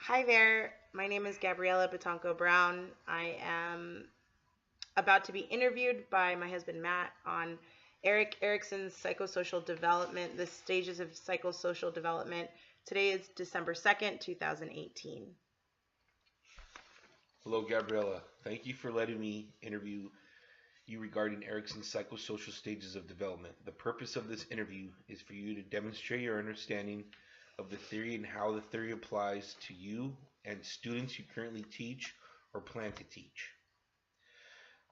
Hi there, my name is Gabriella Batanco Brown. I am about to be interviewed by my husband Matt on Eric Erickson's psychosocial development, the stages of psychosocial development. Today is December 2nd, 2018. Hello, Gabriella. Thank you for letting me interview you regarding Erickson's psychosocial stages of development. The purpose of this interview is for you to demonstrate your understanding of the theory and how the theory applies to you and students you currently teach or plan to teach.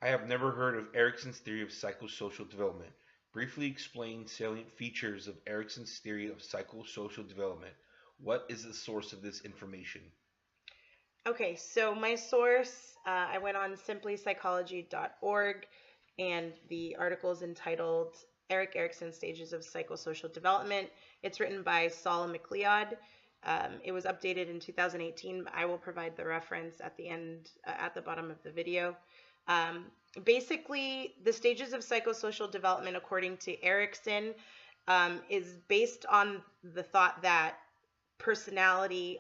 I have never heard of Erickson's theory of psychosocial development. Briefly explain salient features of Erickson's theory of psychosocial development. What is the source of this information? Okay, so my source, I went on simplypsychology.org, and the article is entitled Eric Erickson Stages of Psychosocial Development. It's written by Saul McLeod. It was updated in 2018. I will provide the reference at the end, at the bottom of the video. Um, Basically, the stages of psychosocial development, according to Erickson, is based on the thought that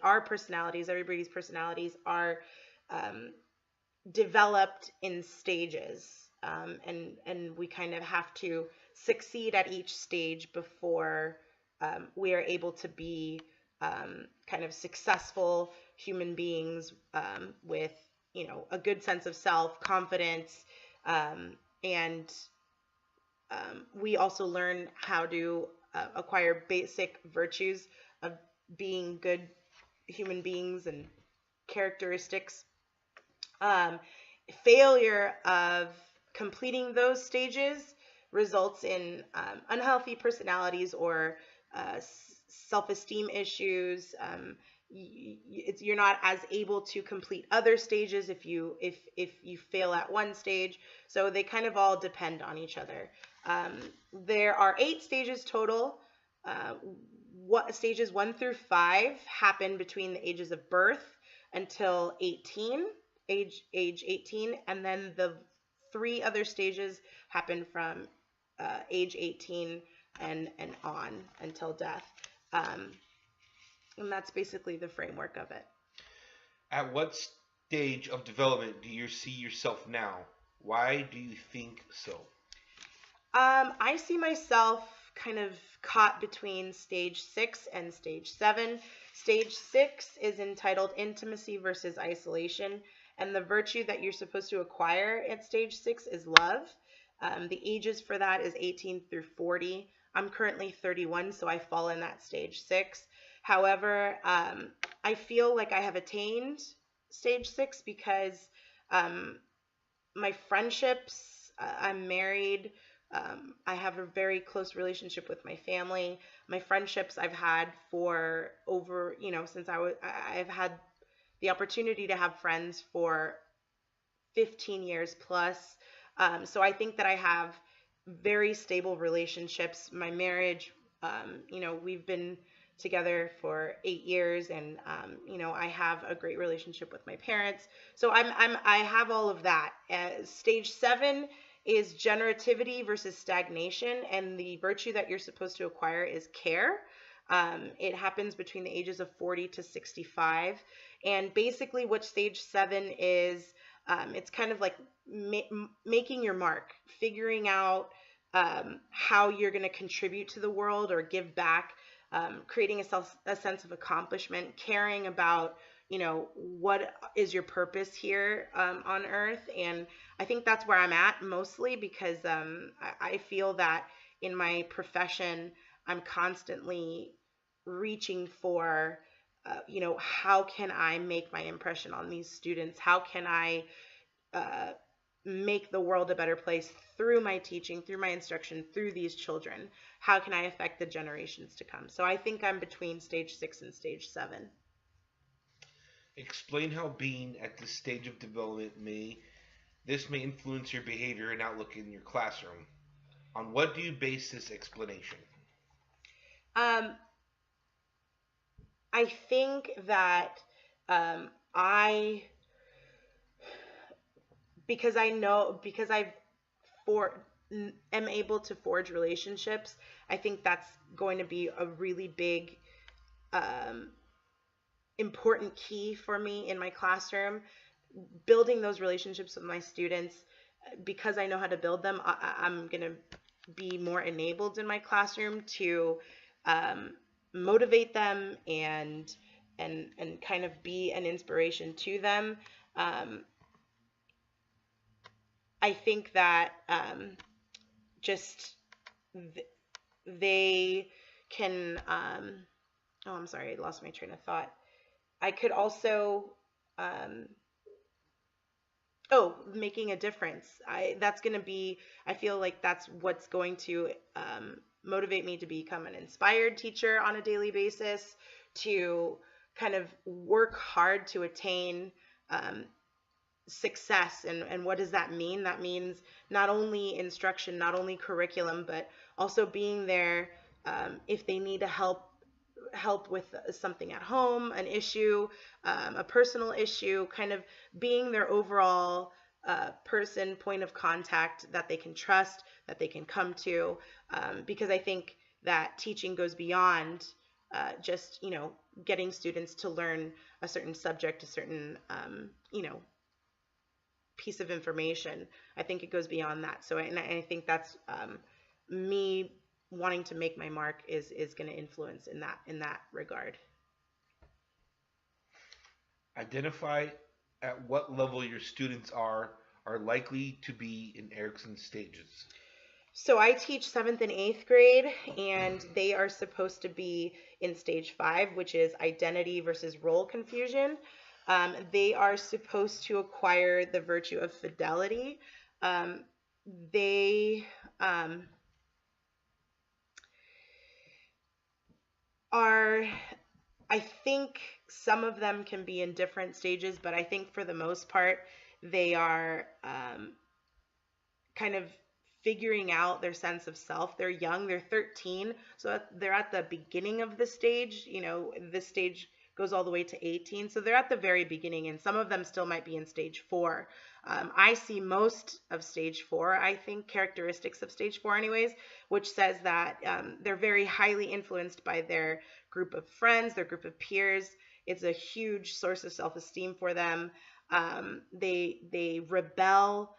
our personalities, everybody's personalities are um, developed in stages, and we kind of have to succeed at each stage before we are able to be kind of successful human beings with a good sense of self, confidence, and we also learn how to acquire basic virtues of being good human beings and characteristics. Um, Failure of completing those stages results in unhealthy personalities or self-esteem issues. You're not as able to complete other stages if you fail at one stage. So they kind of all depend on each other. There are 8 stages total. What stages 1 through 5 happen between the ages of birth until age 18, and then the 3 other stages happen from age 18 and on until death. Um, and that's basically the framework of it. At what stage of development do you see yourself now? Why do you think so? I see myself kind of caught between stage 6 and stage 7. Stage 6 is entitled Intimacy versus Isolation, and the virtue that you're supposed to acquire at stage 6 is love. The ages for that is 18 through 40. I'm currently 31, so I fall in that stage 6. However, I feel like I have attained stage 6 because um, my friendships, I'm married. I have a very close relationship with my family. My friendships I've had for over, since I've had the opportunity to have friends for 15 years plus. So I think that I have very stable relationships. My marriage, we've been together for 8 years, and I have a great relationship with my parents. So I have all of that. Stage 7 is generativity versus stagnation, and the virtue that you're supposed to acquire is care. It happens between the ages of 40 to 65. And basically, what stage 7 is, it's kind of like making your mark, figuring out how you're going to contribute to the world or give back, creating a sense of accomplishment, caring about, what is your purpose here on earth. And I think that's where I'm at mostly because I feel that in my profession, I'm constantly reaching for, how can I make my impression on these students? How can I uh, make the world a better place through my teaching, through my instruction, through these children? How can I affect the generations to come? So I think I'm between stage 6 and stage 7. Explain how being at this stage of development may influence your behavior and outlook in your classroom. On what do you base this explanation? Um, I think that I, because I know, because for am able to forge relationships, I think that's going to be a really big um, important key for me in my classroom. Building those relationships with my students, because I know how to build them, I'm going to be more enabled in my classroom to motivate them and kind of be an inspiration to them. I think that just they can. Oh, I'm sorry, I lost my train of thought. I could also. Making a difference. That's going to be. I feel like that's what's going to motivate me to become an inspired teacher on a daily basis, to kind of work hard to attain success. And what does that mean? That means not only instruction, not only curriculum, but also being there if they need to help with something at home, an issue, a personal issue, kind of being their overall point of contact that they can trust, that they can come to, because I think that teaching goes beyond just, getting students to learn a certain subject, a certain, piece of information. I think it goes beyond that. So, and I think that's me wanting to make my mark is going to influence in that regard. Identify at what level your students are likely to be in Erikson's stages. So I teach 7th and 8th grade, and they are supposed to be in stage 5, which is identity versus role confusion. They are supposed to acquire the virtue of fidelity. They are, I think some of them can be in different stages, but I think for the most part, they are kind of figuring out their sense of self. They're young, they're 13, so they're at the beginning of the stage. This stage goes all the way to 18, so they're at the very beginning, and some of them still might be in stage 4. I see most of stage 4, I think, characteristics of stage 4 anyways, which says that they're very highly influenced by their group of friends, their group of peers. It's a huge source of self-esteem for them. They rebel.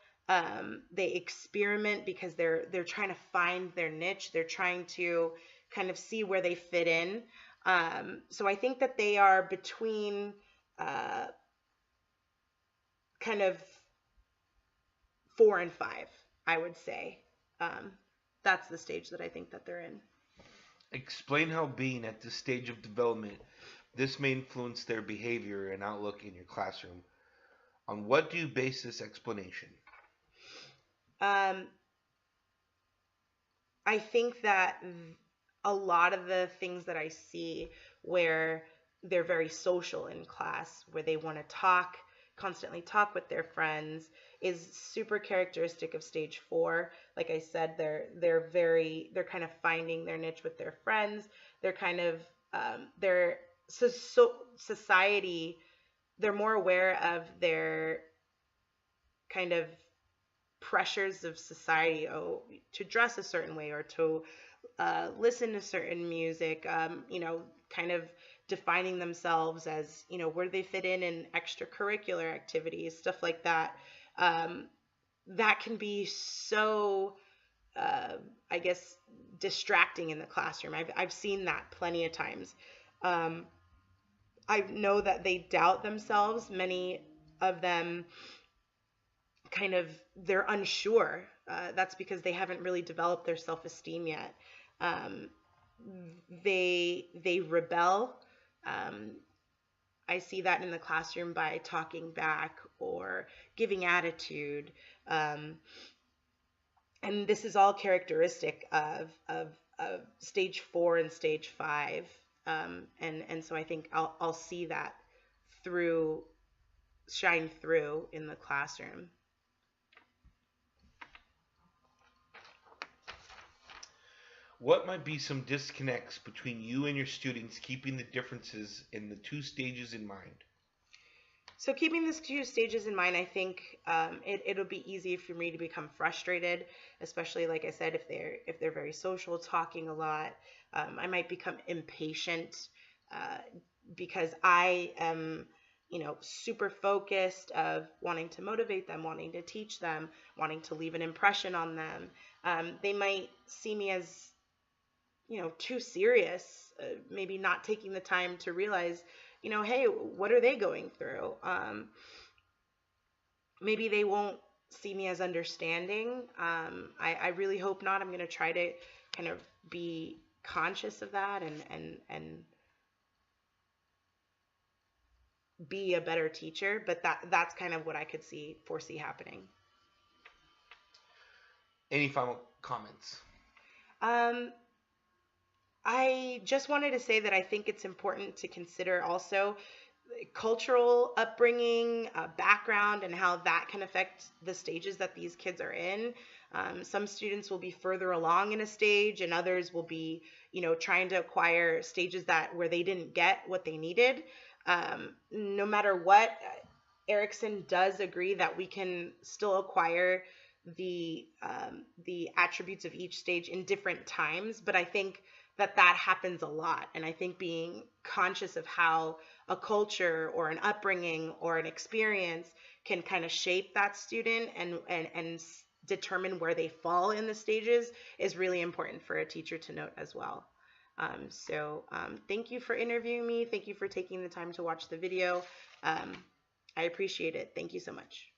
They experiment because they're trying to find their niche. They're trying to kind of see where they fit in. So I think that they are between kind of 4 and 5, I would say. That's the stage that I think that they're in. Explain how being at this stage of development, this may influence their behavior and outlook in your classroom. On what do you base this explanation? I think that a lot of the things that I see where they're very social in class, where they want to constantly talk with their friends, is super characteristic of stage 4. Like I said, they're kind of finding their niche with their friends. They're kind of society. They're more aware of their kind of pressures of society, to dress a certain way or to listen to certain music, kind of defining themselves as, where they fit in extracurricular activities, stuff like that. That can be so, I guess, distracting in the classroom. I've seen that plenty of times. I know that they doubt themselves. Many of them they're unsure. That's because they haven't really developed their self-esteem yet. They rebel. I see that in the classroom by talking back or giving attitude. And this is all characteristic of stage 4 and stage 5. And so I think I'll see that shine through in the classroom. What might be some disconnects between you and your students, keeping the differences in the 2 stages in mind? So keeping these 2 stages in mind, I think it'll be easy for me to become frustrated, especially, like I said, if they're very social, talking a lot. I might become impatient, because I am, super focused of wanting to motivate them, wanting to teach them, wanting to leave an impression on them. They might see me as, too serious, maybe not taking the time to realize, hey, what are they going through? Maybe they won't see me as understanding. I really hope not. I'm going to try to kind of be conscious of that and be a better teacher, but that's kind of what I could foresee happening. Any final comments? I just wanted to say that I think it's important to consider also cultural upbringing, background, and how that can affect the stages that these kids are in. Some students will be further along in a stage, and others will be, trying to acquire stages where they didn't get what they needed. No matter what, Erikson does agree that we can still acquire the attributes of each stage in different times, but I think that happens a lot. And I think being conscious of how a culture or an upbringing or an experience can kind of shape that student and determine where they fall in the stages is really important for a teacher to note as well. Thank you for interviewing me. Thank you for taking the time to watch the video. I appreciate it. Thank you so much.